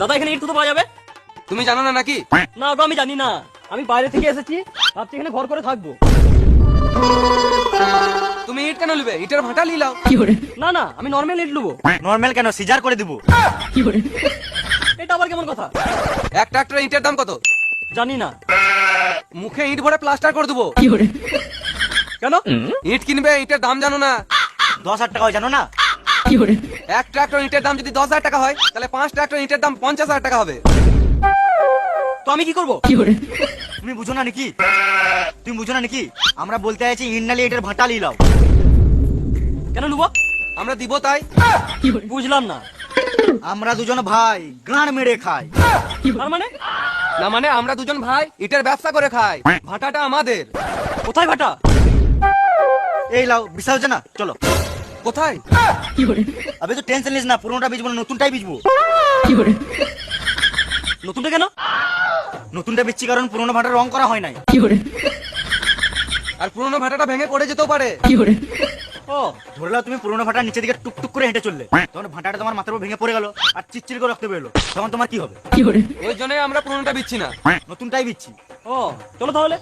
দাদা এখানে ইট কোথায় পাওয়া যাবে? তুমি জানো না নাকি? না গো আমি জানি না, আমি বাইরে থেকে এসেছি, ভাবছি এখানে ঘর করে থাকবো। তুমি ইট কেন নিবে? ইটের ভাটা লিলাও। না না, আমি নর্মাল ইট নেবো। নরমাল কেন, সিজার করে দিব। এটা আবার কেমন কথা? এক ট্রাক্টর ইটের দাম কত? জানি না। মুখে ইট ভরে প্লাস্টার করে দেবো। কেন? ইট কিনবে, ইটের দাম জানো না? 10,000 টাকা হয়, জানো না? এক ট্রাক্টর ইটের দাম যদি 10,000 টাকা হয়, তাহলে 5 ট্রাক্টর ইটের দাম 50,000 টাকা হবে। তো আমি কি করবো? তুমি বুঝো না নাকি? তুমি বুঝো না নাকি? আমরা বলতে আছি ইট নালি এটার ভাটা লিলাও। কেন নেবো? আমরা দিব তাই। বুঝলাম না। আমরা দুজন ভাই গাঁড় মেরে খাই। তার মানে? না মানে আমরা দুজন ভাই ইটের ব্যবসা করে খাই, ভাটাটা আমাদের। কোথায় ভাটা? এই লাও, বিশাল হচ্ছে না, চলো। কোথায়? আবে তো টেনশন নিস না, পুরোনোটা বিজবো না, নতুনটাই বিজবো। নতুনটা কেন? নতুনটা বিচ্ছি কারণ পুরোনো ভাটার রং করা হয় নাই। আর পুরোনো ভাটাটা ভেঙে পড়ে যেতেও পারে। ও ধরে নাও তুমি পুরোনো ভাটার নিচে দিকে টুকটুক করে হেঁটে চললে, তখন ভাটাটা তোমার মাথার উপর ভেঙে পড়ে গেল আর চিচ্চির করে রক্ত বেরোলো, তখন তোমার কি হবে? ওই জন্যই আমরা পুরোনোটা বিচ্ছি না, নতুনটাই বিচ্ছি। ও চলো তাহলে।